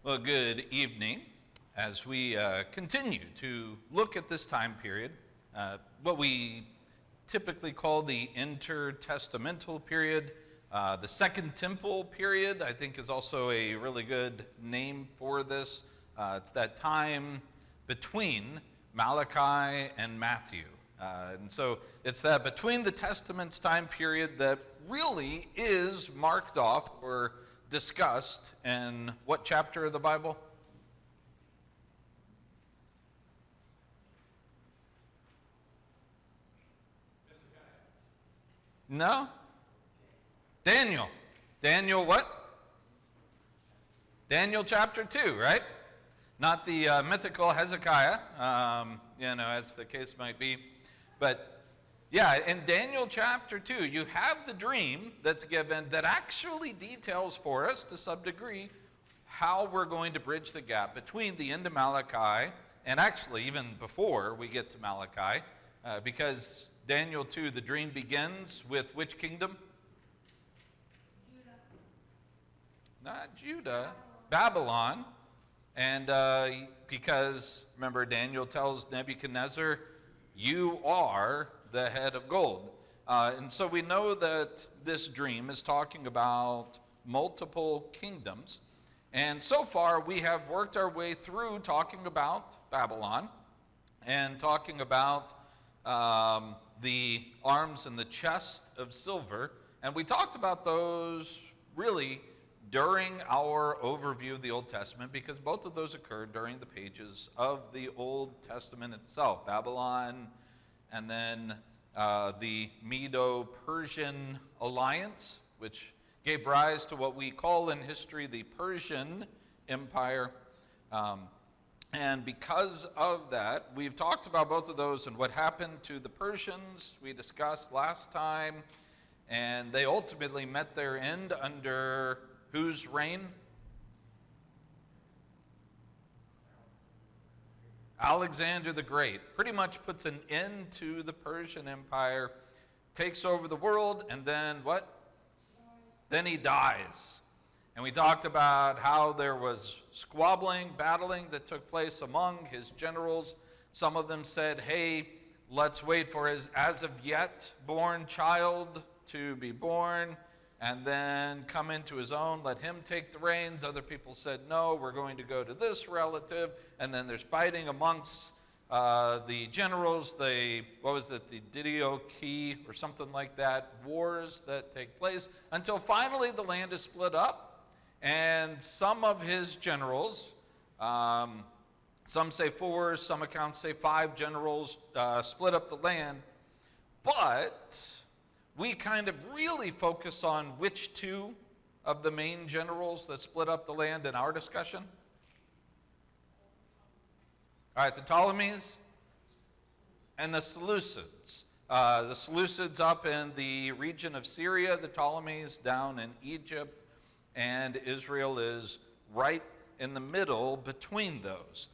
Well, good evening. As we continue to look at this time period, what we typically call the intertestamental period, the Second Temple period, I think is also a really good name for this. It's that time between Malachi and Matthew. And so it's that between the Testaments time period that really is marked off or discussed in what chapter of the Bible? No? Daniel. Daniel what? Daniel chapter 2, right? Not the mythical Hezekiah, as the case might be. But yeah, in Daniel chapter 2, you have the dream that's given that actually details for us to some degree how we're going to bridge the gap between the end of Malachi and actually even before we get to Malachi, because Daniel 2, the dream begins with which kingdom? Judah. Not Judah, Babylon. And because, remember, Daniel tells Nebuchadnezzar, you are the head of gold. And so we know that this dream is talking about multiple kingdoms. And so far we have worked our way through talking about Babylon and talking about the arms and the chest of silver. And we talked about those really during our overview of the Old Testament because both of those occurred during the pages of the Old Testament itself. Babylon and then the Medo-Persian alliance, which gave rise to what we call in history the Persian Empire. And because of that, we've talked about both of those and what happened to the Persians we discussed last time. And they ultimately met their end under whose reign? Alexander the Great pretty much puts an end to the Persian Empire, takes over the world, and then what? Then he dies. And we talked about how there was squabbling, battling that took place among his generals. Some of them said, hey, let's wait for his as of yet born child to be born and then come into his own, let him take the reins. Other people said, no, we're going to go to this relative. And then there's fighting amongst the generals, the Didochi or something like that, wars that take place, until finally the land is split up. And some of his generals, some say 4, some accounts say 5 generals split up the land. But we kind of really focus on which 2 of the main generals that split up the land in our discussion. All right, the Ptolemies and the Seleucids. The Seleucids up in the region of Syria, the Ptolemies down in Egypt, and Israel is right in the middle between those.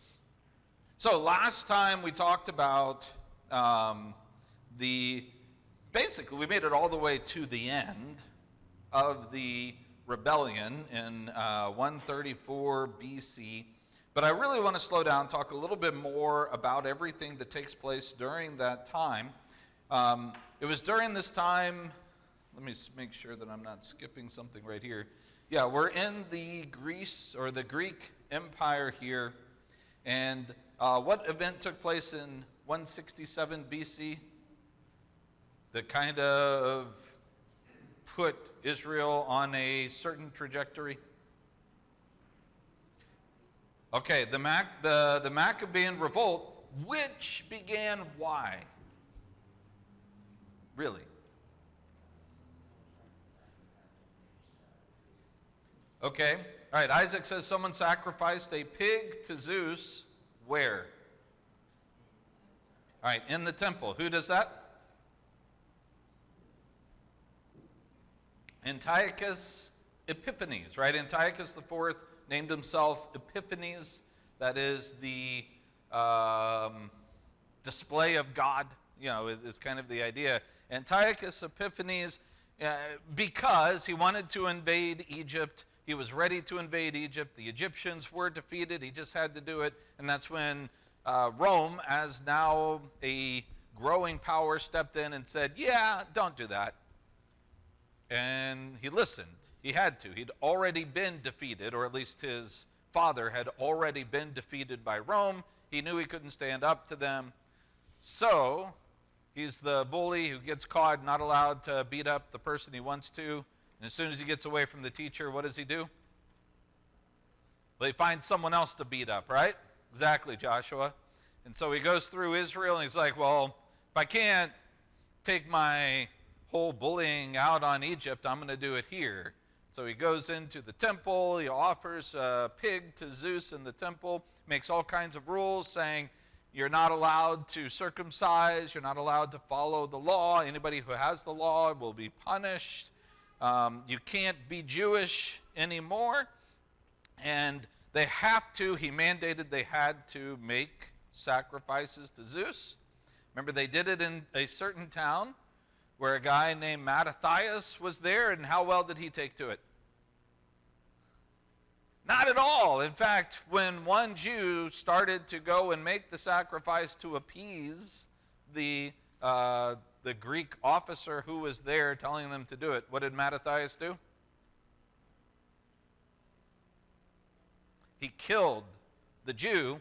So last time we talked about basically, we made it all the way to the end of the rebellion in 134 BC. But I really want to slow down, talk a little bit more about everything that takes place during that time. It was during this time, let me make sure that I'm not skipping something right here. Yeah, we're in the Greece or the Greek Empire here. And what event took place in 167 BC? That kind of put Israel on a certain trajectory? Okay, the Maccabean revolt, which began why? Really? Okay, all right, Isaac says someone sacrificed a pig to Zeus. Where? All right, in the temple. Who does that? Antiochus Epiphanes, right? Antiochus IV named himself Epiphanes. That is the display of God, is kind of the idea. Antiochus Epiphanes, because he wanted to invade Egypt He was ready to invade Egypt. The Egyptians were defeated. He just had to do it. And that's when Rome, as now a growing power, stepped in and said, yeah, don't do that. And he listened. He had to. He'd already been defeated, or at least his father had already been defeated by Rome. He knew he couldn't stand up to them. So he's the bully who gets caught, not allowed to beat up the person he wants to. And as soon as he gets away from the teacher, what does he do? Well, he finds someone else to beat up, right? Exactly, Joshua. And so he goes through Israel, and he's like, well, if I can't take my whole bullying out on Egypt, I'm going to do it here. So he goes into the temple. He offers a pig to Zeus in the temple, makes all kinds of rules saying, you're not allowed to circumcise. You're not allowed to follow the law. Anybody who has the law will be punished. You can't be Jewish anymore. And they have to, he mandated they had to make sacrifices to Zeus. Remember, they did it in a certain town where a guy named Mattathias was there, and how well did he take to it? Not at all. In fact, when one Jew started to go and make the sacrifice to appease the Greek officer who was there telling them to do it, what did Mattathias do? He killed the Jew,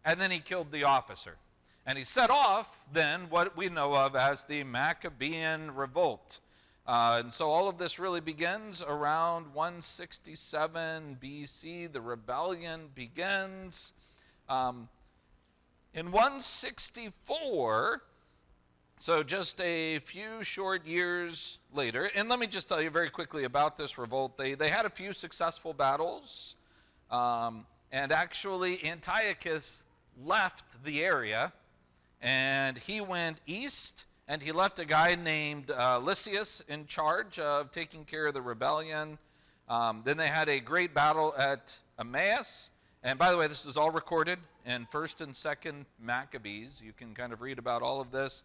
and then he killed the officer. And he set off then what we know of as the Maccabean Revolt. And so all of this really begins around 167 BC. The rebellion begins. In 164, so just a few short years later, and let me just tell you very quickly about this revolt. They had a few successful battles, and actually Antiochus left the area, and he went east, and he left a guy named Lysias in charge of taking care of the rebellion. Then they had a great battle at Emmaus. And by the way, this is all recorded in 1st and 2nd Maccabees. You can kind of read about all of this.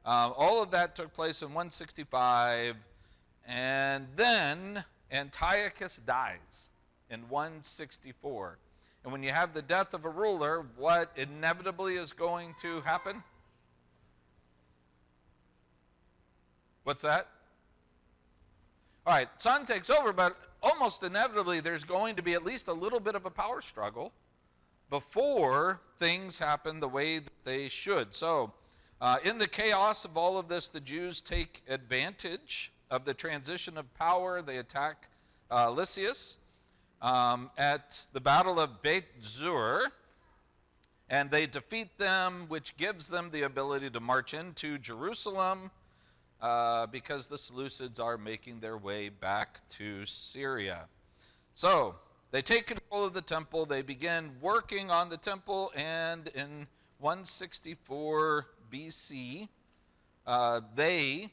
All of that took place in 165. And then Antiochus dies in 164. And when you have the death of a ruler, what inevitably is going to happen? What's that? All right, son takes over, but almost inevitably there's going to be at least a little bit of a power struggle before things happen the way that they should. So in the chaos of all of this, the Jews take advantage of the transition of power. They attack Lysias at the Battle of Beit Zur, and they defeat them, which gives them the ability to march into Jerusalem because the Seleucids are making their way back to Syria. So they take control of the temple. They begin working on the temple, and in 164 BC, they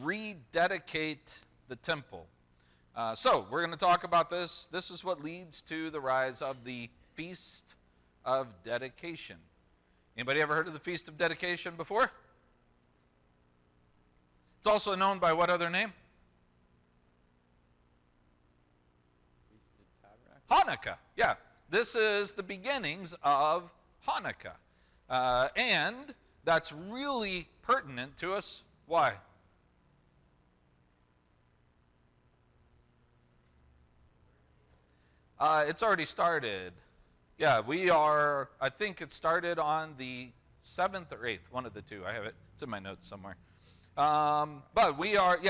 rededicate the temple. So we're going to talk about this. This is what leads to the rise of the Feast of Dedication. Anybody ever heard of the Feast of Dedication before? It's also known by what other name? Hanukkah. Yeah, this is the beginnings of Hanukkah. And that's really pertinent to us. Why? It's already started. Yeah, we are, I think it started on the 7th or 8th, one of the two. I have it. It's in my notes somewhere. But we are,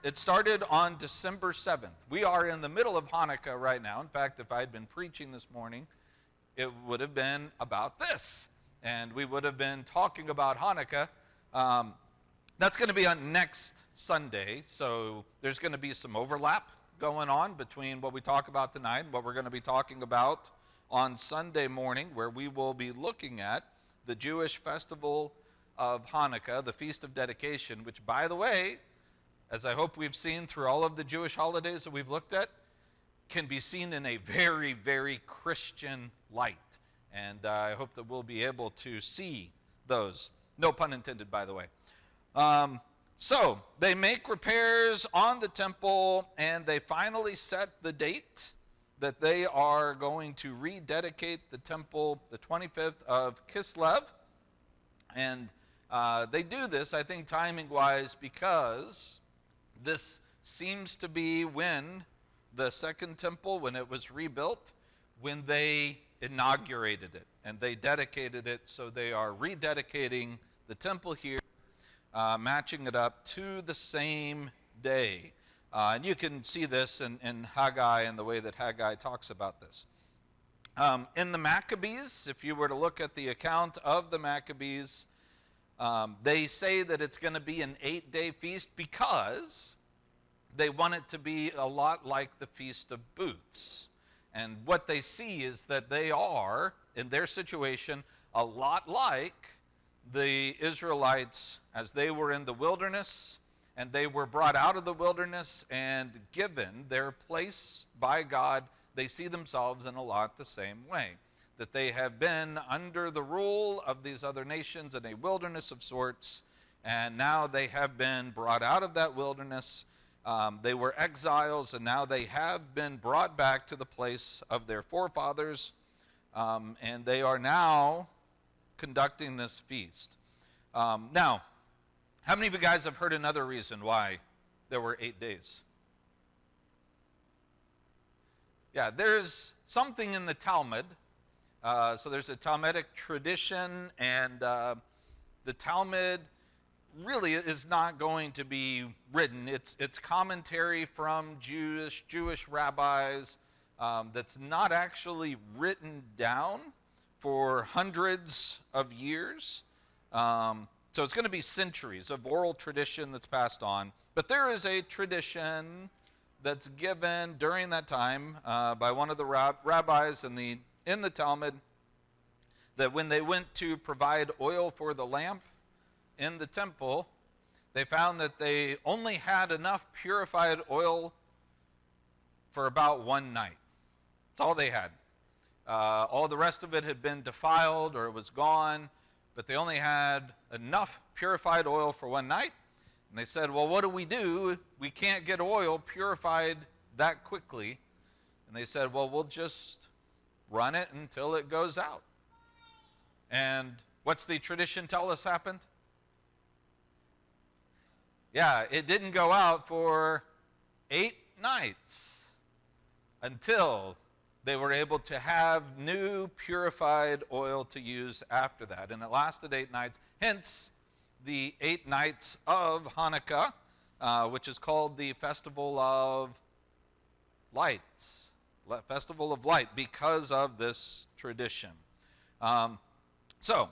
it started on December 7th. We are in the middle of Hanukkah right now. In fact, if I had been preaching this morning, it would have been about this. And we would have been talking about Hanukkah. That's going to be on next Sunday. So there's going to be some overlap going on between what we talk about tonight and what we're going to be talking about on Sunday morning, where we will be looking at the Jewish festival of Hanukkah, the Feast of Dedication, which, by the way, as I hope we've seen through all of the Jewish holidays that we've looked at, can be seen in a very, very Christian light. And I hope that we'll be able to see those. No pun intended, by the way. So they make repairs on the temple, and they finally set the date that they are going to rededicate the temple the 25th of Kislev. And they do this, I think, timing-wise, because this seems to be when the second temple, when it was rebuilt, when they inaugurated it and they dedicated it. So they are rededicating the temple here, matching it up to the same day. And you can see this in Haggai and the way that Haggai talks about this. In the Maccabees, if you were to look at the account of the Maccabees, they say that it's going to be an 8-day feast because they want it to be a lot like the Feast of Booths. And what they see is that they are, in their situation, a lot like the Israelites as they were in the wilderness, and they were brought out of the wilderness and given their place by God. They see themselves in a lot the same way, that they have been under the rule of these other nations in a wilderness of sorts, and now they have been brought out of that wilderness. They were exiles, and now they have been brought back to the place of their forefathers, and they are now conducting this feast. Now, how many of you guys have heard another reason why there were 8 days? Yeah, there's something in the Talmud. So there's a Talmudic tradition, and the Talmud really is not going to be written. It's commentary from Jewish rabbis that's not actually written down for hundreds of years. So it's going to be centuries of oral tradition that's passed on. But there is a tradition that's given during that time by one of the rabbis in the Talmud, that when they went to provide oil for the lamp in the temple, they found that they only had enough purified oil for about one night. That's all they had. All the rest of it had been defiled or it was gone, but they only had enough purified oil for one night. And they said, well, what do? We can't get oil purified that quickly. And they said, well, we'll just run it until it goes out. And what's the tradition tell us happened? Yeah, it didn't go out for 8 nights until they were able to have new purified oil to use after that. And it lasted 8 nights, hence the 8 nights of Hanukkah, which is called the Festival of Lights, Festival of Light, because of this tradition. So,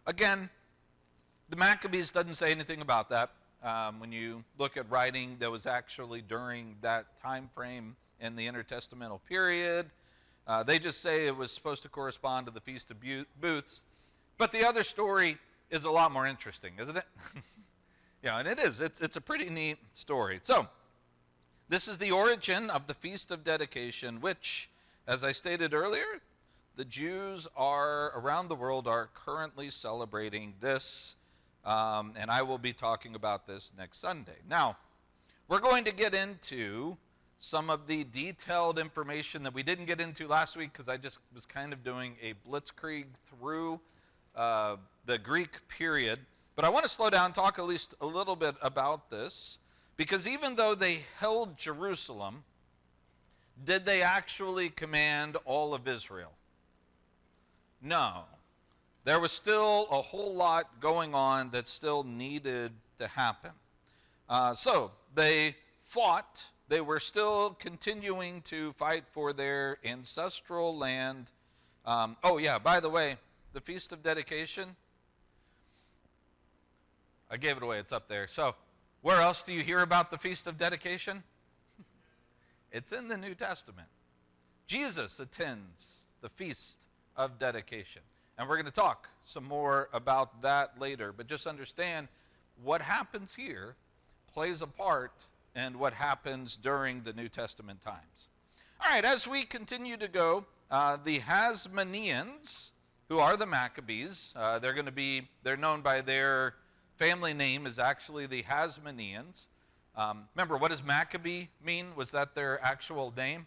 again, the Maccabees doesn't say anything about that. When you look at writing that was actually during that time frame in the intertestamental period, they just say it was supposed to correspond to the Feast of Booths. But the other story is a lot more interesting, isn't it? Yeah, and it is. It's a pretty neat story. So, this is the origin of the Feast of Dedication, which, as I stated earlier, the Jews around the world are currently celebrating this, and I will be talking about this next Sunday. Now, we're going to get into some of the detailed information that we didn't get into last week because I just was kind of doing a blitzkrieg through the Greek period. But I want to slow down, talk at least a little bit about this, because even though they held Jerusalem, did they actually command all of Israel? No. There was still a whole lot going on that still needed to happen. So they fought. They were still continuing to fight for their ancestral land. Oh yeah, by the way, the Feast of Dedication, I gave it away, it's up there. So where else do you hear about the Feast of Dedication? It's in the New Testament. Jesus attends the Feast of Dedication. And we're going to talk some more about that later. But just understand what happens here plays a part in what happens during the New Testament times. All right, as we continue to go, the Hasmoneans, who are the Maccabees, they're known by their family name is actually the Hasmoneans. Remember, what does Maccabee mean? Was that their actual name?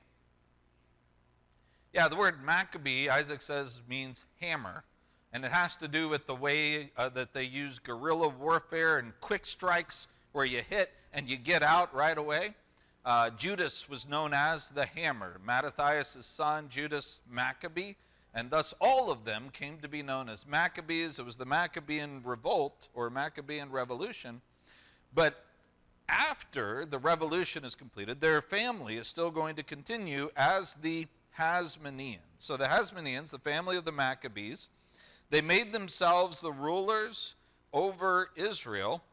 Yeah, the word Maccabee, Isaac says, means hammer. And it has to do with the way that they use guerrilla warfare and quick strikes where you hit and you get out right away. Judas was known as the hammer. Mattathias' son, Judas Maccabee. And thus all of them came to be known as Maccabees. It was the Maccabean revolt or Maccabean revolution. But after the revolution is completed, their family is still going to continue as the Hasmoneans. So the Hasmoneans, the family of the Maccabees, they made themselves the rulers over Israel,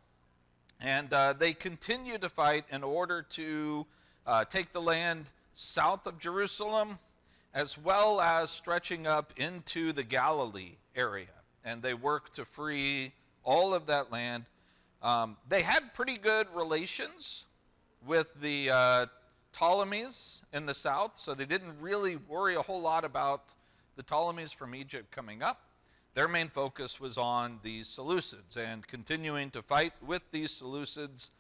and they continue to fight in order to take the land south of Jerusalem, as well as stretching up into the Galilee area. And they work to free all of that land. They had pretty good relations with the Ptolemies in the south, so they didn't really worry a whole lot about the Ptolemies from Egypt coming up. Their main focus was on the Seleucids and continuing to fight with these Seleucids.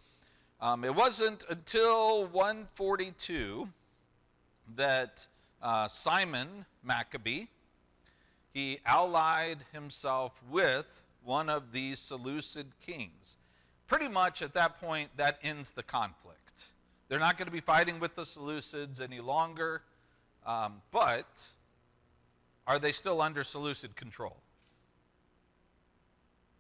It wasn't until 142 that Simon Maccabee, he allied himself with one of these Seleucid kings. Pretty much at that point, that ends the conflict. They're not going to be fighting with the Seleucids any longer, but are they still under Seleucid control?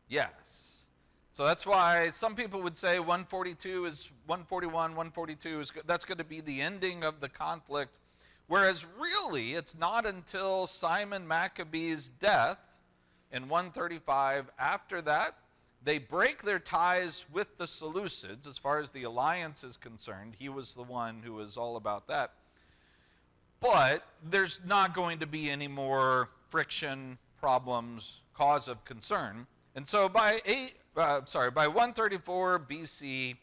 Yes. So that's why some people would say 142 is 141, 142 is that's going to be the ending of the conflict, whereas really it's not until Simon Maccabee's death in 135. After that, they break their ties with the Seleucids as far as the alliance is concerned. He was the one who was all about that. But there's not going to be any more friction, problems, cause of concern. And so by 134 BC,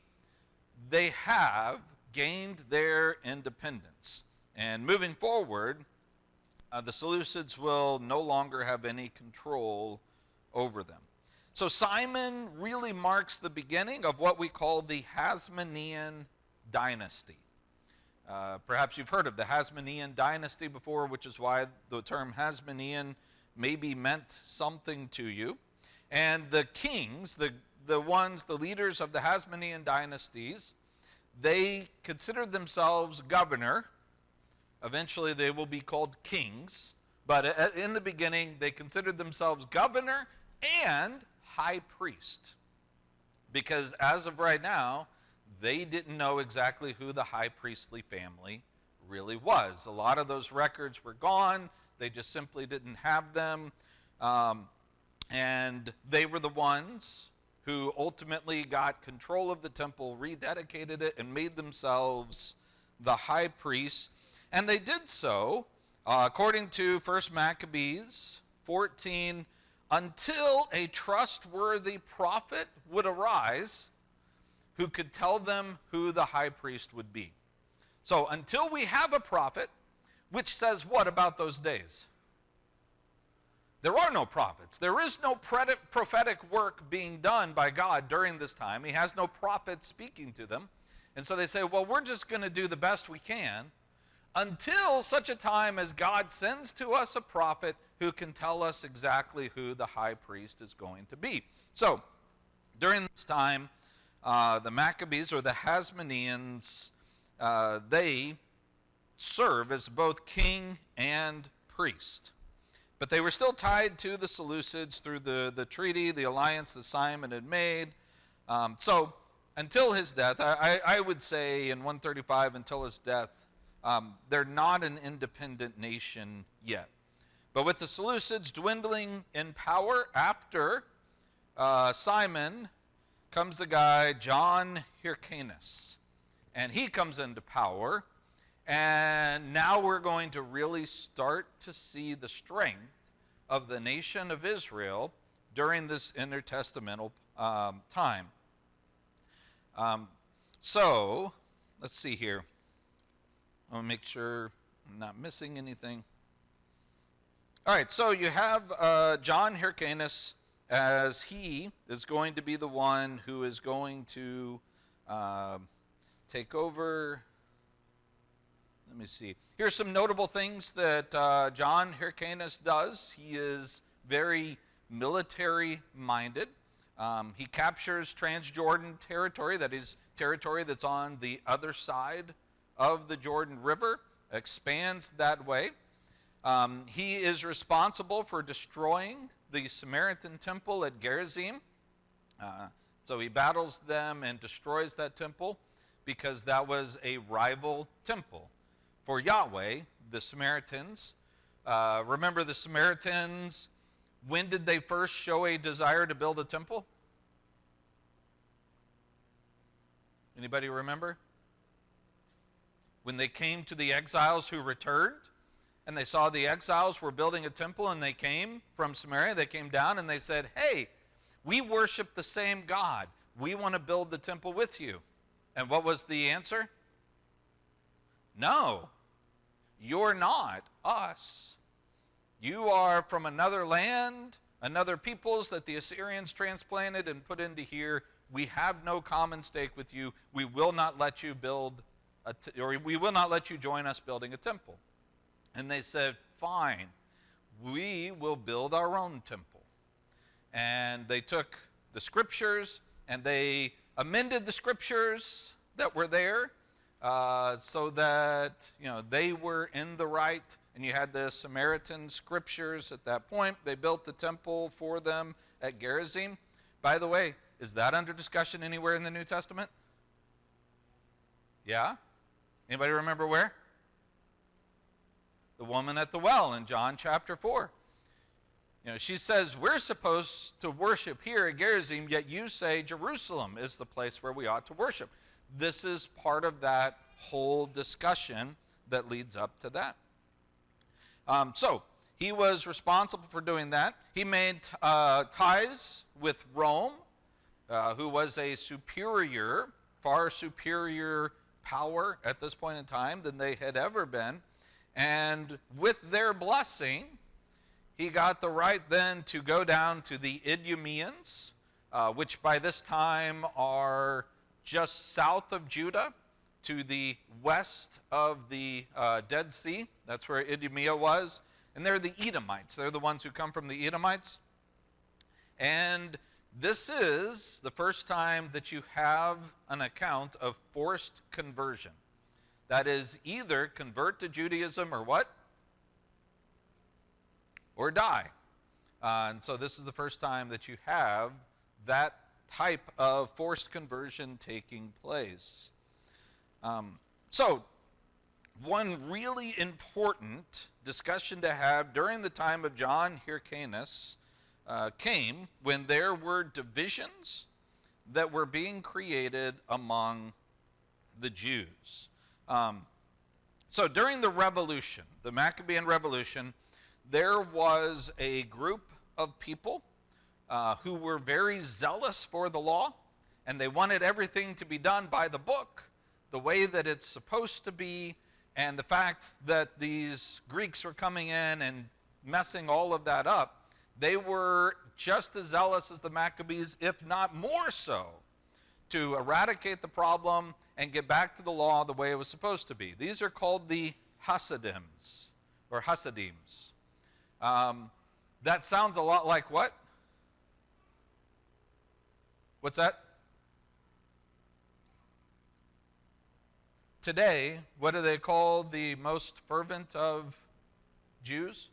they have gained their independence. And moving forward, the Seleucids will no longer have any control over them. So Simon really marks the beginning of what we call the Hasmonean dynasty. Perhaps you've heard of the Hasmonean dynasty before, which is why the term Hasmonean maybe meant something to you. And the kings, the leaders of the Hasmonean dynasties, they considered themselves governor. Eventually they will be called kings. But in the beginning, they considered themselves governor and high priest. Because as of right now, they didn't know exactly who the high priestly family really was. A lot of those records were gone. They just simply didn't have them. And they were the ones who ultimately got control of the temple, rededicated it, and made themselves the high priests. And they did so, according to 1 Maccabees 14, until a trustworthy prophet would arise who could tell them who the high priest would be. So until we have a prophet, which says what about those days? There are no prophets. There is no prophetic work being done by God during this time. He has no prophets speaking to them. And so they say, well, we're just going to do the best we can until such a time as God sends to us a prophet who can tell us exactly who the high priest is going to be. So during this time, the Maccabees, or the Hasmoneans, they serve as both king and priest. But they were still tied to the Seleucids through the treaty, the alliance that Simon had made. So until his death, I would say in 135 until his death, they're not an independent nation yet. But with the Seleucids dwindling in power after Simon, comes the guy John Hyrcanus. And he comes into power. And now we're going to really start to see the strength of the nation of Israel during this intertestamental time. So, let's see here. I want to make sure I'm not missing anything. All right, so you have John Hyrcanus as he is going to be the one who is going to take over. Let me see. Here's some notable things that John Hyrcanus does. He is very military-minded. He captures Transjordan territory, that is territory that's on the other side of the Jordan River, expands that way. He is responsible for destroying the Samaritan temple at Gerizim. So he battles them and destroys that temple because that was a rival temple for Yahweh, the Samaritans. Remember the Samaritans, when did they first show a desire to build a temple? Anybody remember? When they came to the exiles who returned, and they saw the exiles were building a temple, and they came from Samaria, they came down and they said, hey, we worship the same God. We want to build the temple with you. And what was the answer? No, you're not us. You are from another land, another peoples that the Assyrians transplanted and put into here. We have no common stake with you. We will not let you build, or we will not let you join us building a temple. And they said, fine, we will build our own temple. And they took the scriptures and they amended the scriptures that were there so that they were in the right. And you had the Samaritan scriptures at that point. They built the temple for them at Gerizim. By the way, is that under discussion anywhere in the New Testament? Yeah? Anybody remember where? The woman at the well in John chapter 4. She says, we're supposed to worship here at Gerizim, yet you say Jerusalem is the place where we ought to worship. This is part of that whole discussion that leads up to that. So he was responsible for doing that. He made ties with Rome, who was a superior, far superior power at this point in time than they had ever been. And with their blessing, he got the right then to go down to the Idumeans, which by this time are just south of Judah, to the west of the Dead Sea. That's where Idumea was. And they're the Edomites. They're the ones who come from the Edomites. And this is the first time that you have an account of forced conversion. That is, either convert to Judaism or what? Or die. And so this is the first time that you have that type of forced conversion taking place. So one really important discussion to have during the time of John Hyrcanus came when there were divisions that were being created among the Jews. So during the revolution, the Maccabean Revolution, there was a group of people who were very zealous for the law, and they wanted everything to be done by the book, the way that it's supposed to be, and the fact that these Greeks were coming in and messing all of that up, they were just as zealous as the Maccabees, if not more so, to eradicate the problem and get back to the law the way it was supposed to be. These are called the Hasidims, or Hasidims. That sounds a lot like what? What's that? Today, what do they call the most fervent of Jews?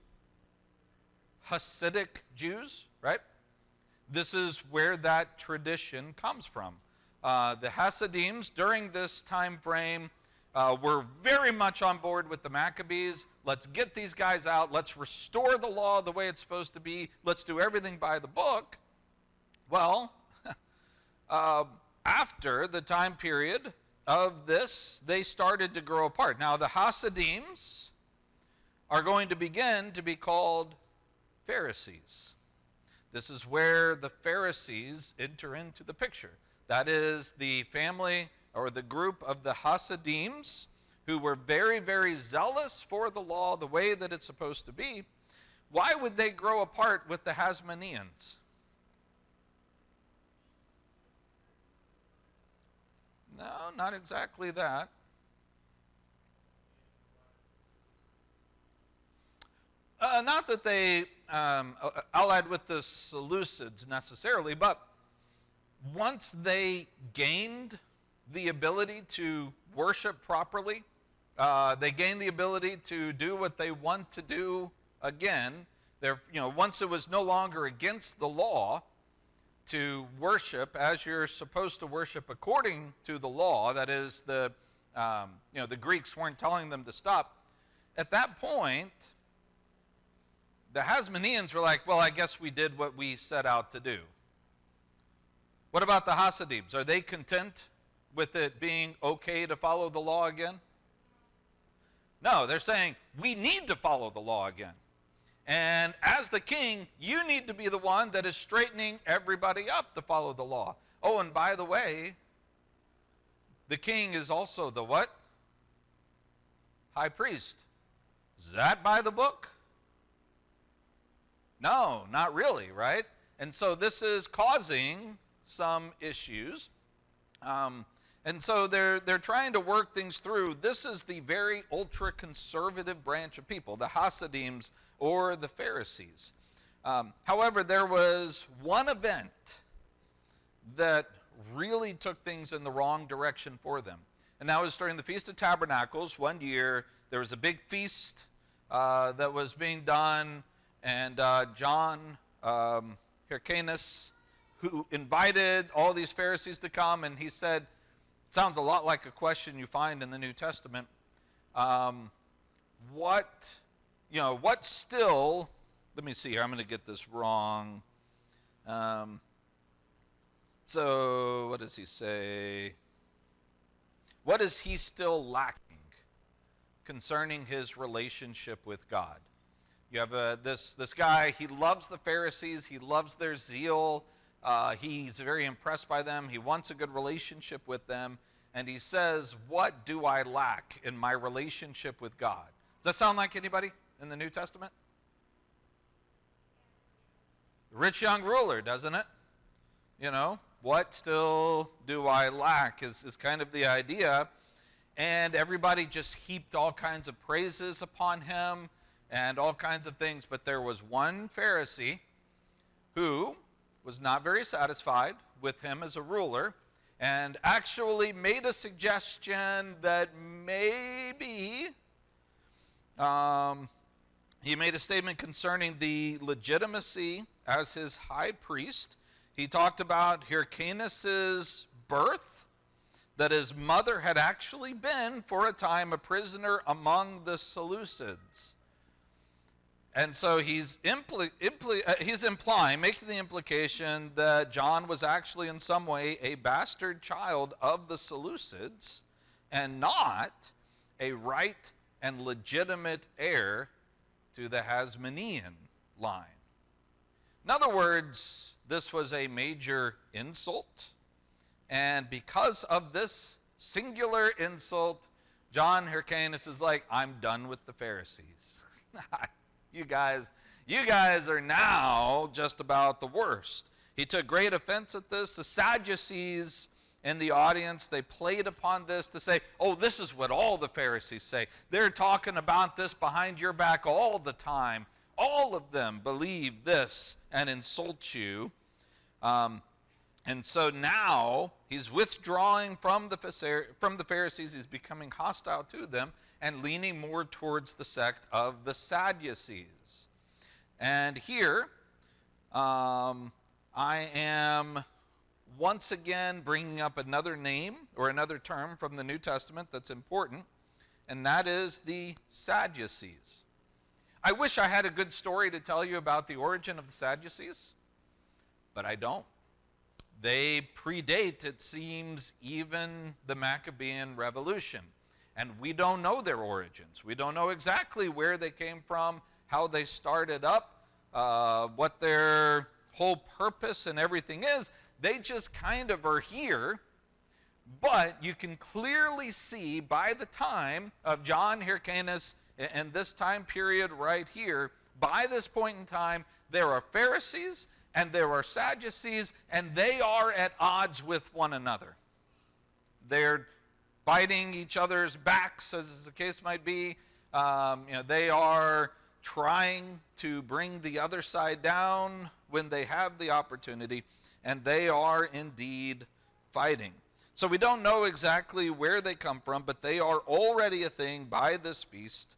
Hasidic Jews, right? This is where that tradition comes from. The Hasidims, during this time frame, were very much on board with the Maccabees. Let's get these guys out. Let's restore the law the way it's supposed to be. Let's do everything by the book. Well, after the time period of this, they started to grow apart. Now, the Hasidims are going to begin to be called Pharisees. This is where the Pharisees enter into the picture. That is the family or the group of the Hasidims who were very, very zealous for the law the way that it's supposed to be. Why would they grow apart with the Hasmoneans? not exactly that. Not that they allied with the Seleucids necessarily, but once they gained the ability to worship properly, they gained the ability to do what they want to do again. Once it was no longer against the law to worship as you're supposed to worship according to the law, that is, the Greeks weren't telling them to stop. At that point, the Hasmoneans were like, well, I guess we did what we set out to do. What about the Hasidims? Are they content with it being okay to follow the law again? No, they're saying, we need to follow the law again. And as the king, you need to be the one that is straightening everybody up to follow the law. Oh, and by the way, the king is also the what? High priest. Is that by the book? No, not really, right? And so this is causing some issues. And so they're trying to work things through. This is the very ultra-conservative branch of people, the Hasidims or the Pharisees. However, there was one event that really took things in the wrong direction for them. And that was during the Feast of Tabernacles. One year, there was a big feast that was being done, and John Hyrcanus, who invited all these Pharisees to come, and he said, sounds a lot like a question you find in the New Testament. What still, let me see here, I'm going to get this wrong. So what does he say? What is he still lacking concerning his relationship with God? You have this guy, he loves the Pharisees, he loves their zeal, he's very impressed by them, he wants a good relationship with them, and he says, what do I lack in my relationship with God? Does that sound like anybody in the New Testament? The rich young ruler, doesn't it? What still do I lack is kind of the idea. And everybody just heaped all kinds of praises upon him and all kinds of things. But there was one Pharisee who was not very satisfied with him as a ruler and actually made a suggestion that maybe he made a statement concerning the legitimacy as his high priest. He talked about Hyrcanus' birth, that his mother had actually been for a time a prisoner among the Seleucids. And so he's implying, making the implication that John was actually in some way a bastard child of the Seleucids and not a right and legitimate heir to the Hasmonean line. In other words, this was a major insult, and because of this singular insult, John Hyrcanus is like, I'm done with the Pharisees. You guys are now just about the worst. He took great offense at this. The Sadducees in the audience, they played upon this to say, oh, this is what all the Pharisees say. They're talking about this behind your back all the time. All of them believe this and insult you. And so now he's withdrawing from the Pharisees. He's becoming hostile to them and leaning more towards the sect of the Sadducees. And here I am once again bringing up another name or another term from the New Testament that's important, and that is the Sadducees. I wish I had a good story to tell you about the origin of the Sadducees, but I don't. They predate, it seems, even the Maccabean Revolution. And we don't know their origins. We don't know exactly where they came from, how they started up, what their whole purpose and everything is. They just kind of are here. But you can clearly see by the time of John Hyrcanus and this time period right here, by this point in time, there are Pharisees and there are Sadducees, and they are at odds with one another. They're fighting each other's backs, as the case might be. They are trying to bring the other side down when they have the opportunity, and they are indeed fighting. So we don't know exactly where they come from, but they are already a thing by this feast.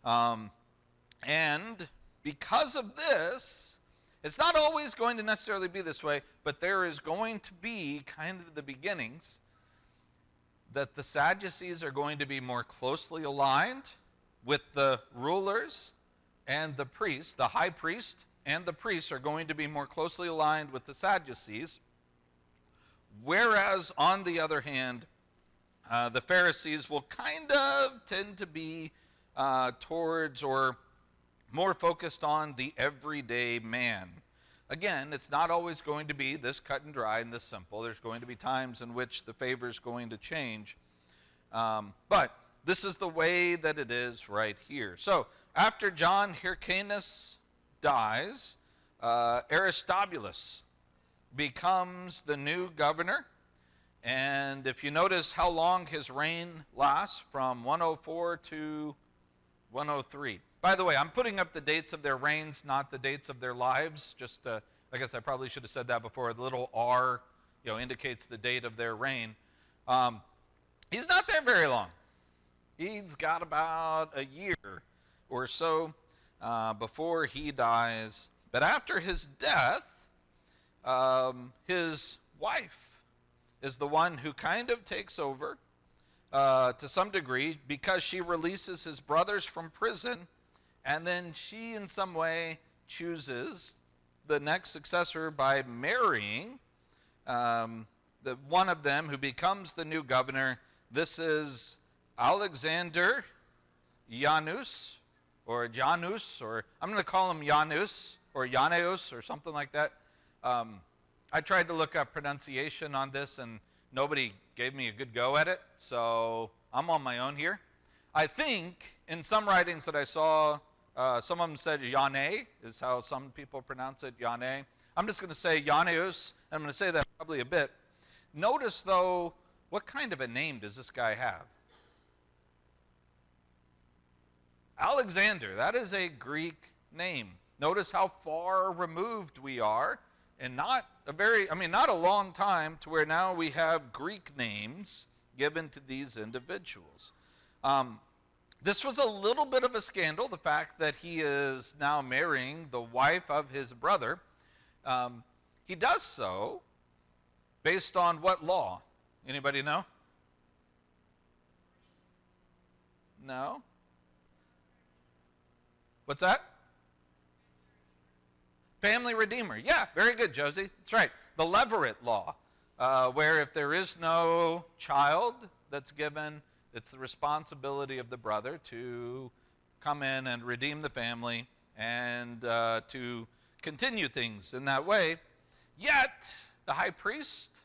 And because of this, it's not always going to necessarily be this way, but there is going to be kind of the beginnings that the Sadducees are going to be more closely aligned with the rulers and the priests. The high priest and the priests are going to be more closely aligned with the Sadducees. Whereas, on the other hand, the Pharisees will kind of tend to be towards or more focused on the everyday man. Again, it's not always going to be this cut and dry and this simple. There's going to be times in which the favor is going to change. But this is the way that it is right here. So, after John Hyrcanus dies, Aristobulus becomes the new governor. And if you notice how long his reign lasts, from 104 to 103. By the way, I'm putting up the dates of their reigns, not the dates of their lives. Just, I guess I probably should have said that before. The little R, indicates the date of their reign. He's not there very long. He's got about a year or so before he dies. But after his death, his wife is the one who kind of takes over to some degree, because she releases his brothers from prison, and then she in some way chooses the next successor by marrying the one of them who becomes the new governor. This is Alexander Janus, or Janus, or I'm going to call him Janus, or Janeus, or something like that. I tried to look up pronunciation on this, and nobody gave me a good go at it, so I'm on my own here. I think in some writings that I saw, some of them said Yane, is how some people pronounce it, Yane. I'm just going to say Janeus, and I'm going to say that probably a bit. Notice, though, what kind of a name does this guy have? Alexander, that is a Greek name. Notice how far removed we are, and not a long time to where now we have Greek names given to these individuals. This was a little bit of a scandal, the fact that he is now marrying the wife of his brother. He does so based on what law? Anybody know? No? What's that? Family Redeemer. Yeah, very good, Josie. That's right. The Levirate law, where if there is no child that's given, it's the responsibility of the brother to come in and redeem the family and to continue things in that way. Yet, the high priest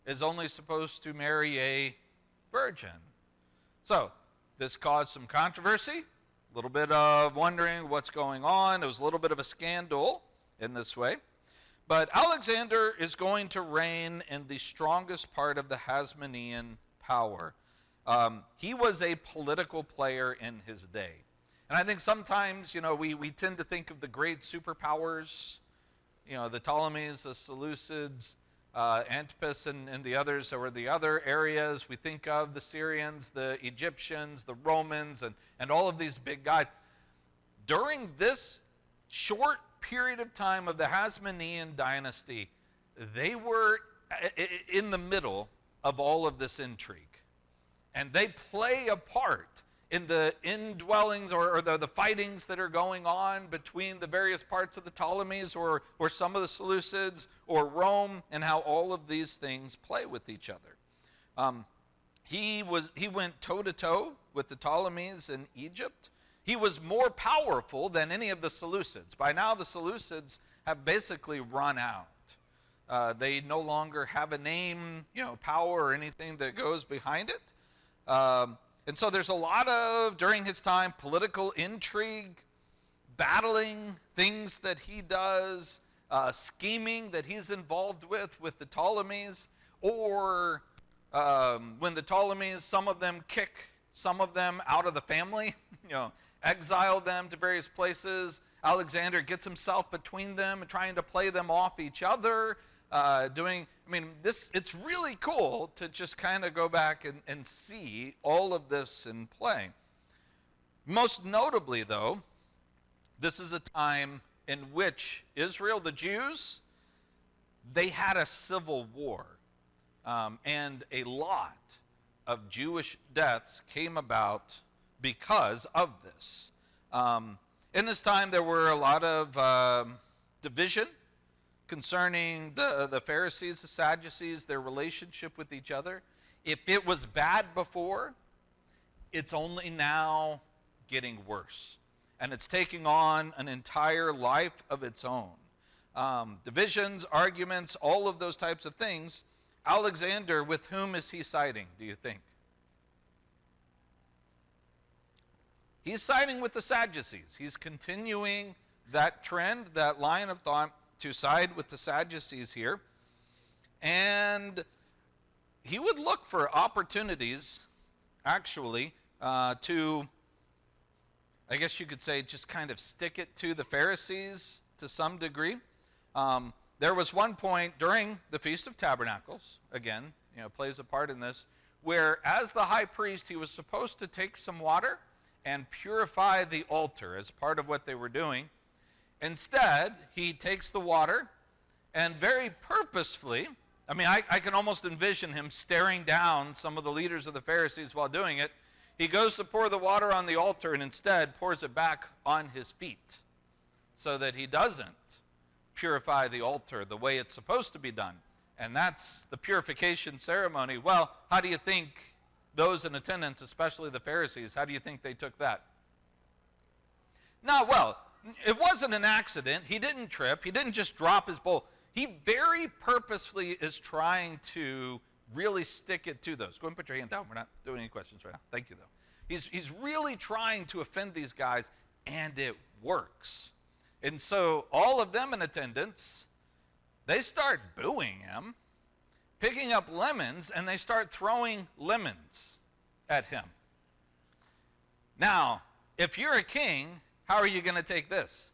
is only supposed to marry a virgin. So, this caused some controversy, a little bit of wondering what's going on. It was a little bit of a scandal in this way. But Alexander is going to reign in the strongest part of the Hasmonean power. He was a political player in his day. And I think sometimes, we tend to think of the great superpowers, the Ptolemies, the Seleucids, Antipas, and the others that were the other areas. We think of the Syrians, the Egyptians, the Romans, and all of these big guys. During this short period of time of the Hasmonean dynasty, they were in the middle of all of this intrigue. And they play a part in the indwellings or the fightings that are going on between the various parts of the Ptolemies or some of the Seleucids or Rome, and how all of these things play with each other. He went toe-to-toe with the Ptolemies in Egypt. He was more powerful than any of the Seleucids. By now, the Seleucids have basically run out. They no longer have a name, power or anything that goes behind it. And so there's a lot of, during his time, political intrigue, battling, things that he does, scheming that he's involved with the Ptolemies, or when the Ptolemies, some of them kick some of them out of the family, exile them to various places. Alexander gets himself between them and trying to play them off each other. It's really cool to just kind of go back and see all of this in play. Most notably, though, this is a time in which Israel, the Jews, they had a civil war. And a lot of Jewish deaths came about because of this. In this time, there were a lot of division concerning the Pharisees, the Sadducees, their relationship with each other. If it was bad before, it's only now getting worse. And it's taking on an entire life of its own. Divisions, arguments, all of those types of things. Alexander, with whom is he siding, do you think? He's siding with the Sadducees. He's continuing that trend, that line of thought, to side with the Sadducees here. And he would look for opportunities, actually, to, I guess you could say, just kind of stick it to the Pharisees to some degree. There was one point during the Feast of Tabernacles, again, plays a part in this, where as the high priest, he was supposed to take some water and purify the altar as part of what they were doing. Instead, he takes the water and very purposefully, I can almost envision him staring down some of the leaders of the Pharisees while doing it. He goes to pour the water on the altar and instead pours it back on his feet so that he doesn't purify the altar the way it's supposed to be done. And that's the purification ceremony. Well, how do you think those in attendance, especially the Pharisees, how do you think they took that? It wasn't an accident. He didn't trip. He didn't just drop his bowl. He very purposefully is trying to really stick it to those. Go ahead and put your hand down. We're not doing any questions right now. Thank you, though. He's really trying to offend these guys, and it works. And so all of them in attendance, they start booing him, picking up lemons, and they start throwing lemons at him. Now, if you're a king, how are you going to take this?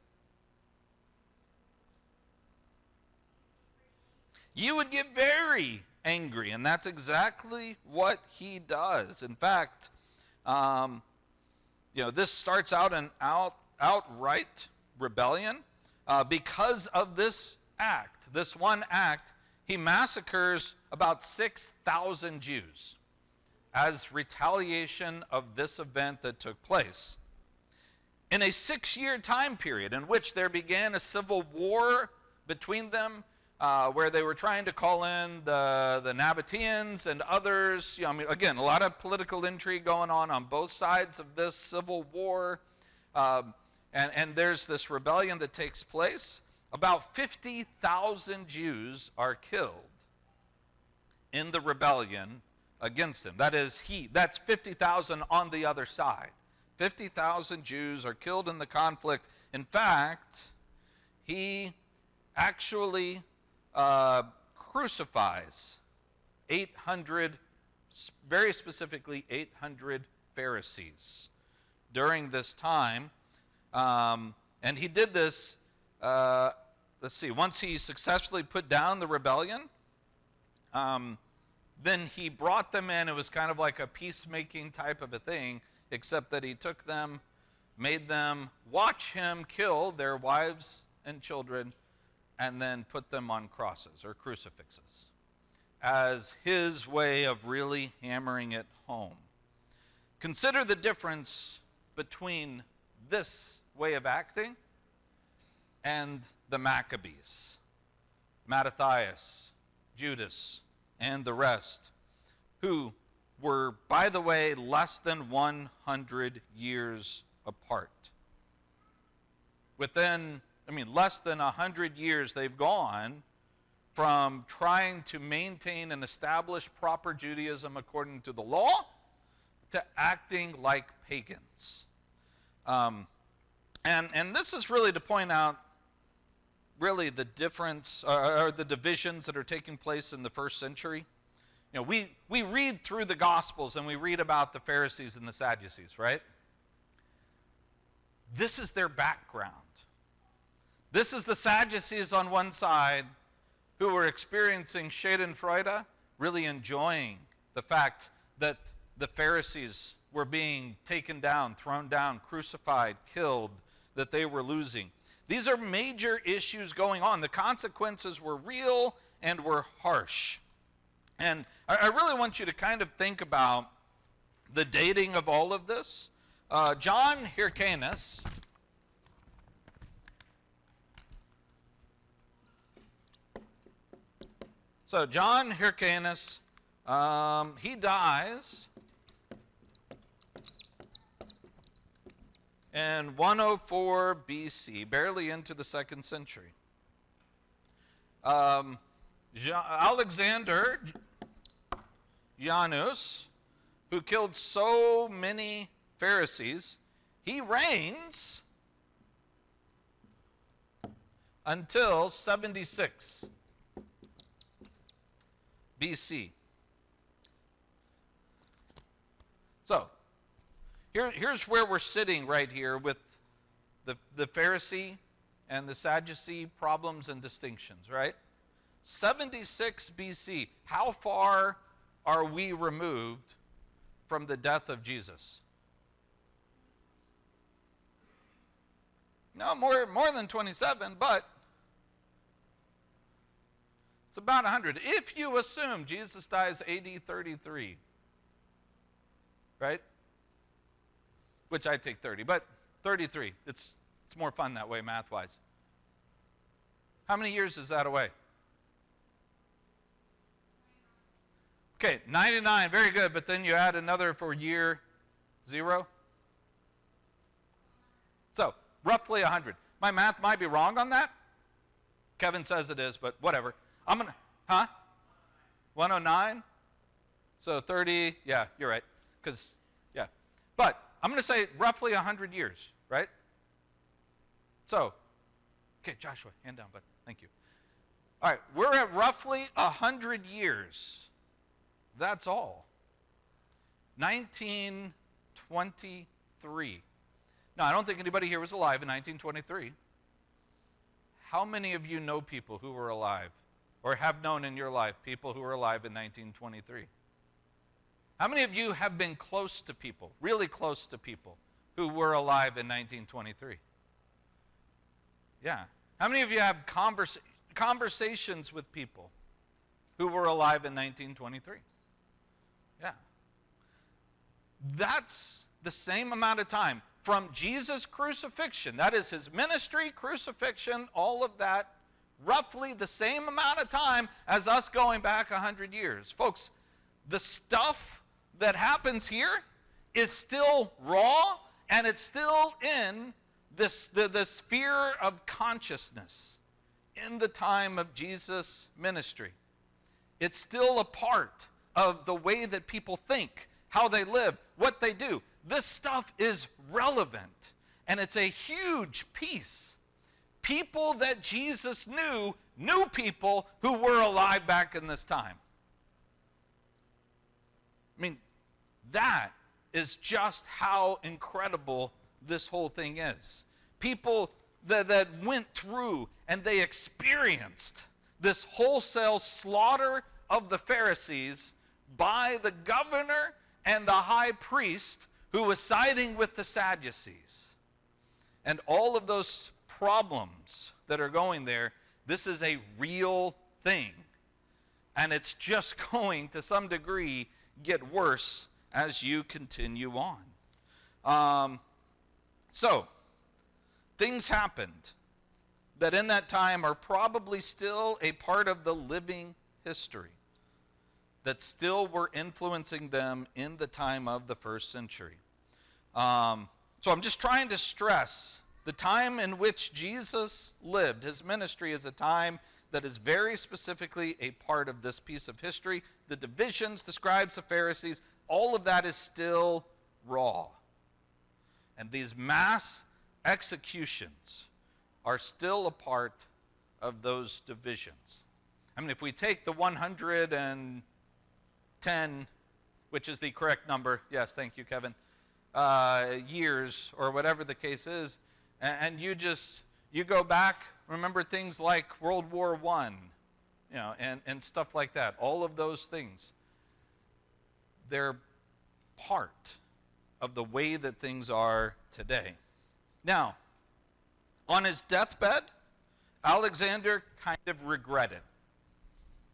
You would get very angry, and that's exactly what he does. In fact, this starts out an outright rebellion. Because of this act, this one act, he massacres about 6,000 Jews as retaliation of this event that took place. In a 6-year time period in which there began a civil war between them, where they were trying to call in the Nabateans and others. Again, a lot of political intrigue going on both sides of this civil war. And there's this rebellion that takes place. About 50,000 Jews are killed in the rebellion against him. That's 50,000 on the other side. 50,000 Jews are killed in the conflict. In fact, he actually crucifies 800, very specifically 800 Pharisees during this time. And he did this, once he successfully put down the rebellion, then he brought them in. It was kind of like a peacemaking type of a thing, except that he took them, made them watch him kill their wives and children, and then put them on crosses or crucifixes as his way of really hammering it home. Consider the difference between this way of acting and the Maccabees, Mattathias, Judas, and the rest, who were, by the way, less than 100 years apart. Less than 100 years they've gone from trying to maintain and establish proper Judaism according to the law to acting like pagans. And this is really to point out really the difference or the divisions that are taking place in the first century. we read through the Gospels and we read about the Pharisees and the Sadducees, right? This is their background. This is the Sadducees on one side who were experiencing Schadenfreude, really enjoying the fact that the Pharisees were being taken down, thrown down, crucified, killed, that they were losing. These are major issues going on. The consequences were real and were harsh. And I really want you to kind of think about the dating of all of this. John Hyrcanus, so John Hyrcanus, he dies in 104 BC, barely into the 2nd century. Alexander Janus, who killed so many Pharisees, he reigns until 76 BC. So, here's where we're sitting right here with the Pharisee and the Sadducee problems and distinctions, right? 76 BC. How far are we removed from the death of Jesus? No, more than 27, but it's about 100. If you assume Jesus dies AD 33, right? Which I take 30, but 33. It's more fun that way math-wise. How many years is that away? Okay, 99, very good, but then you add another for year 0. So, roughly 100. My math might be wrong on that. Kevin says it is, but whatever. 109? So 30, yeah, you're right. Yeah. But I'm going to say roughly 100 years, right? So, okay, Joshua, hand down, bud. Thank you. All right, we're at roughly 100 years. That's all. 1923. Now, I don't think anybody here was alive in 1923. How many of you know people who were alive or have known in your life people who were alive in 1923? How many of you have been close to people, really close to people, who were alive in 1923? Yeah. How many of you have conversations with people who were alive in 1923? Yeah. That's the same amount of time from Jesus' crucifixion. That is his ministry, crucifixion, all of that, roughly the same amount of time as us going back 100 years. Folks, the stuff that happens here is still raw, and it's still in the sphere of consciousness in the time of Jesus' ministry. It's still a part of the way that people think, how they live, what they do. This stuff is relevant, and it's a huge piece. People that Jesus knew people who were alive back in this time. I mean, that is just how incredible this whole thing is. People that went through and they experienced this wholesale slaughter of the Pharisees by the governor and the high priest who was siding with the Sadducees. And all of those problems that are going there, this is a real thing. And it's just going to some degree get worse as you continue on. So, things happened that in that time are probably still a part of the living history that still were influencing them in the time of the first century. So I'm just trying to stress the time in which Jesus lived. His ministry is a time that is very specifically a part of this piece of history. The divisions, the scribes, the Pharisees, all of that is still raw. And these mass executions are still a part of those divisions. I mean, if we take the 100 and 10, which is the correct number. Yes, thank you, Kevin. Years or whatever the case is, and you go back, remember things like World War I, and stuff like that. All of those things, they're part of the way that things are today. Now, on his deathbed, Alexander kind of regretted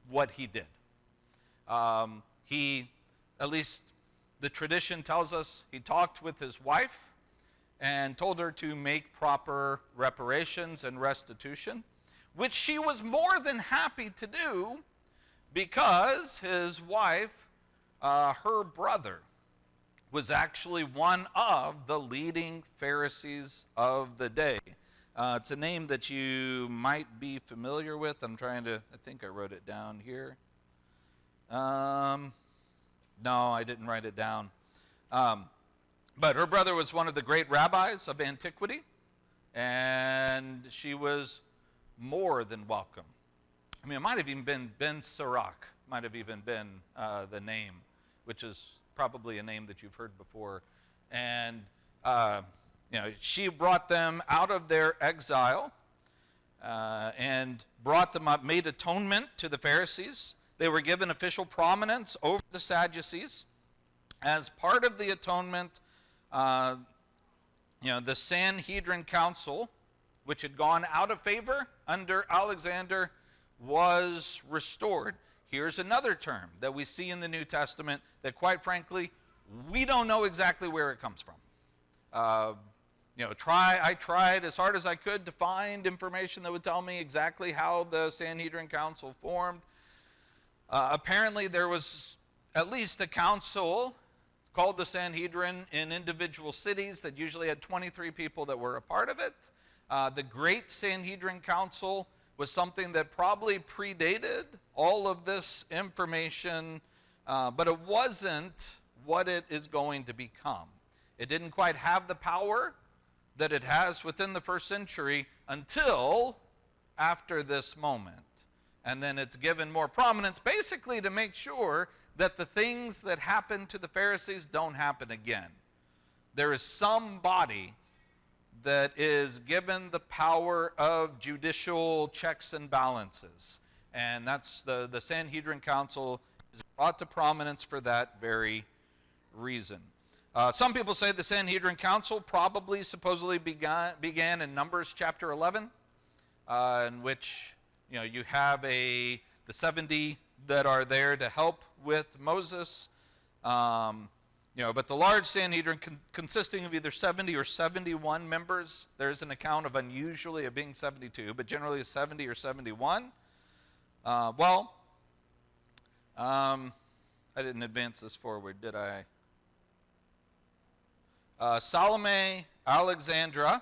what he did. He, at least the tradition tells us, he talked with his wife and told her to make proper reparations and restitution, which she was more than happy to do because his wife, her brother, was actually one of the leading Pharisees of the day. It's a name that you might be familiar with. I think I wrote it down here. No, I didn't write it down. But her brother was one of the great rabbis of antiquity, and she was more than welcome. I mean, it might have even been Ben Sirach, might have even been the name, which is probably a name that you've heard before. And, she brought them out of their exile and brought them up, made atonement to the Pharisees. They were given official prominence over the Sadducees. As part of the atonement, the Sanhedrin Council, which had gone out of favor under Alexander, was restored. Here's another term that we see in the New Testament that, quite frankly, we don't know exactly where it comes from. I tried as hard as I could to find information that would tell me exactly how the Sanhedrin Council formed. Apparently, there was at least a council called the Sanhedrin in individual cities that usually had 23 people that were a part of it. The Great Sanhedrin Council was something that probably predated all of this information, but it wasn't what it is going to become. It didn't quite have the power that it has within the first century until after this moment. And then it's given more prominence basically to make sure that the things that happened to the Pharisees don't happen again. There is somebody that is given the power of judicial checks and balances. And that's the Sanhedrin Council is brought to prominence for that very reason. Some people say the Sanhedrin Council probably supposedly began in Numbers chapter 11, in which you have the 70 that are there to help with Moses. But the large Sanhedrin consisting of either 70 or 71 members. There's an account of unusually of being 72, but generally 70 or 71. I didn't advance this forward, did I? Salome Alexandra,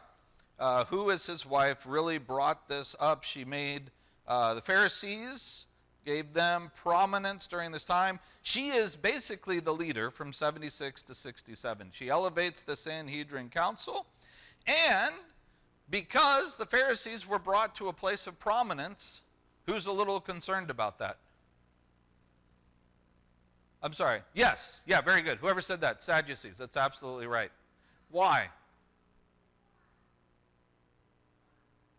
who is his wife, really brought this up. She made the Pharisees, gave them prominence during this time. She is basically the leader from 76 to 67. She elevates the Sanhedrin Council, and because the Pharisees were brought to a place of prominence, who's a little concerned about that? I'm sorry. Yes. Yeah, very good. Whoever said that, Sadducees. That's absolutely right. Why?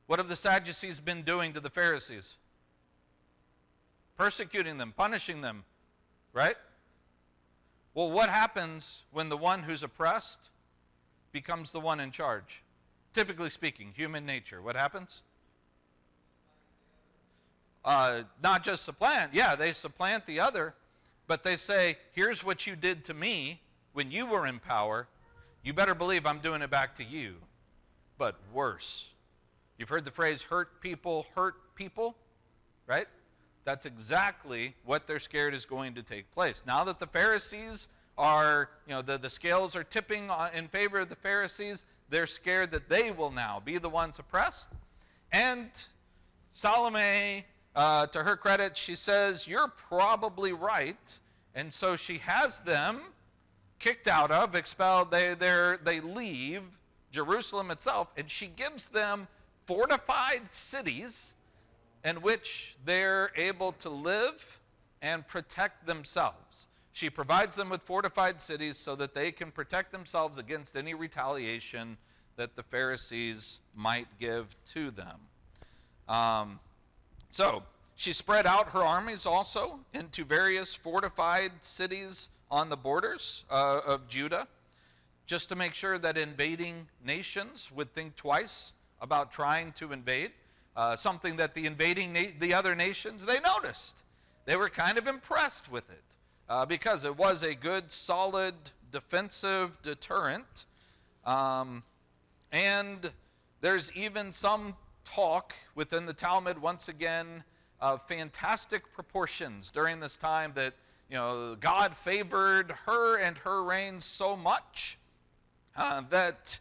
What have the Sadducees been doing to the Pharisees? Persecuting them, punishing them, right? Well, what happens when the one who's oppressed becomes the one in charge? Typically speaking, human nature. What happens? Not just supplant. Yeah, they supplant the other, but they say, here's what you did to me when you were in power. You better believe I'm doing it back to you, but worse. You've heard the phrase, hurt people, right? That's exactly what they're scared is going to take place. Now that the Pharisees are, the scales are tipping in favor of the Pharisees, they're scared that they will now be the ones oppressed. And Salome, to her credit, she says, you're probably right. And so she has them kicked out of, expelled. They leave Jerusalem itself, and she gives them fortified cities in which they're able to live and protect themselves. She provides them with fortified cities so that they can protect themselves against any retaliation that the Pharisees might give to them. So she spread out her armies also into various fortified cities on the borders of Judah, just to make sure that invading nations would think twice about trying to invade. Something that the other nations, they noticed. They were kind of impressed with it because it was a good, solid, defensive deterrent. And there's even some talk within the Talmud, once again, of fantastic proportions during this time that, God favored her and her reign so much that,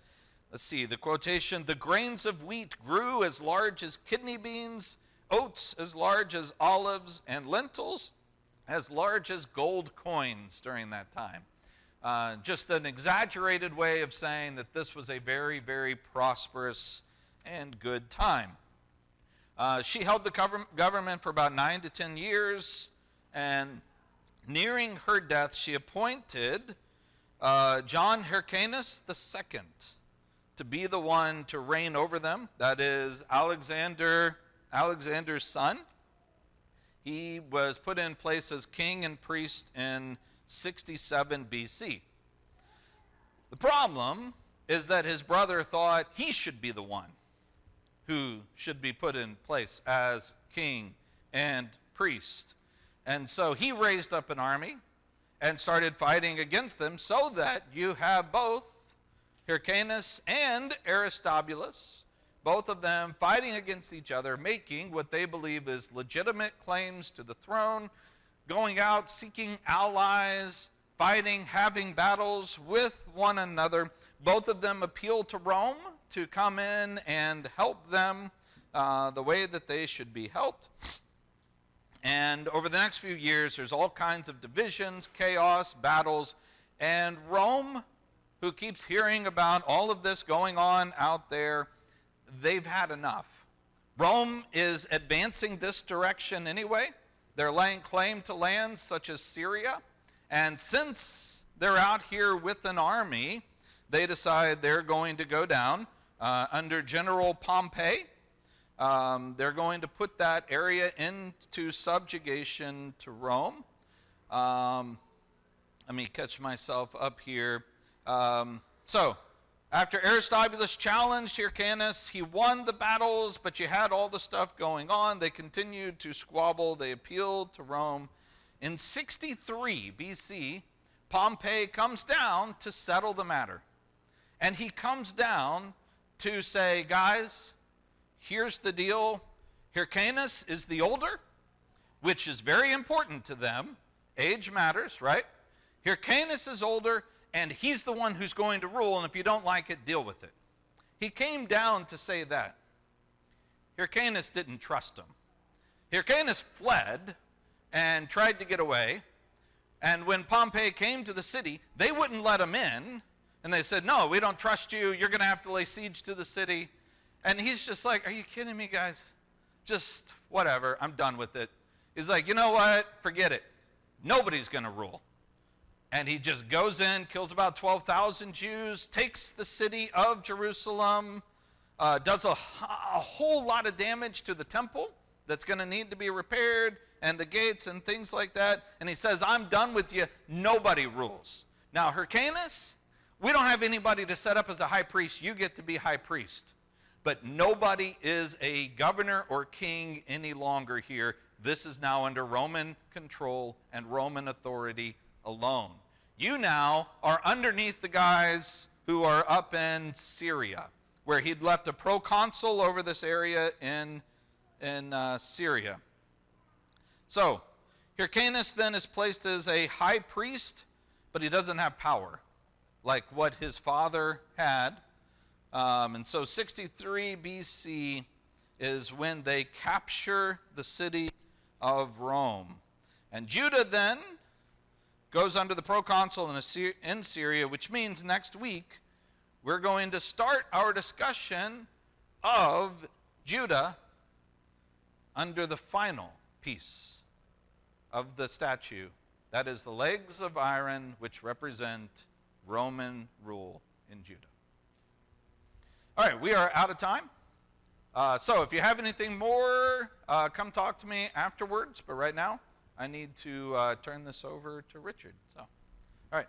let's see, the quotation, the grains of wheat grew as large as kidney beans, oats as large as olives, and lentils as large as gold coins during that time. Just an exaggerated way of saying that this was a very, very prosperous and good time. She held the government for about 9 to 10 years, and nearing her death, she appointed John Hyrcanus II to be the one to reign over them. That is Alexander's son. He was put in place as king and priest in 67 BC. The problem is that his brother thought he should be the one who should be put in place as king and priest. And so he raised up an army and started fighting against them, so that you have both Hyrcanus and Aristobulus, both of them fighting against each other, making what they believe is legitimate claims to the throne, going out, seeking allies, fighting, having battles with one another. Both of them appeal to Rome to come in and help them the way that they should be helped. And over the next few years, there's all kinds of divisions, chaos, battles, and Rome, who keeps hearing about all of this going on out there, they've had enough. Rome is advancing this direction anyway. They're laying claim to lands such as Syria. And since they're out here with an army, they decide they're going to go down under General Pompey. They're going to put that area into subjugation to Rome. Let me catch myself up here. So, after Aristobulus challenged Hyrcanus, he won the battles, but you had all the stuff going on. They continued to squabble. They appealed to Rome. In 63 BC, Pompey comes down to settle the matter. And he comes down to say, guys, here's the deal. Hyrcanus is the older, which is very important to them. Age matters, right? Hyrcanus is older, and he's the one who's going to rule, and if you don't like it, deal with it. He came down to say that. Hyrcanus didn't trust him. Hyrcanus fled and tried to get away, and when Pompey came to the city, they wouldn't let him in, and they said, no, we don't trust you. You're going to have to lay siege to the city. And he's just like, are you kidding me, guys? Just whatever. I'm done with it. He's like, you know what? Forget it. Nobody's going to rule. And he just goes in, kills about 12,000 Jews, takes the city of Jerusalem, does a whole lot of damage to the temple that's going to need to be repaired, and the gates and things like that. And he says, I'm done with you. Nobody rules. Now, Hyrcanus, we don't have anybody to set up as a high priest. You get to be high priest. But nobody is a governor or king any longer here. This is now under Roman control and Roman authority alone. You now are underneath the guys who are up in Syria, where he'd left a proconsul over this area in Syria. So, Hyrcanus then is placed as a high priest, but he doesn't have power like what his father had. And so 63 BC is when they capture the city of Rome. And Judah then goes under the proconsul in Syria, which means next week we're going to start our discussion of Judah under the final piece of the statue. That is the legs of iron, which represent Roman rule in Judah. All right, we are out of time. So if you have anything more, come talk to me afterwards. But right now, I need to turn this over to Richard. So, all right.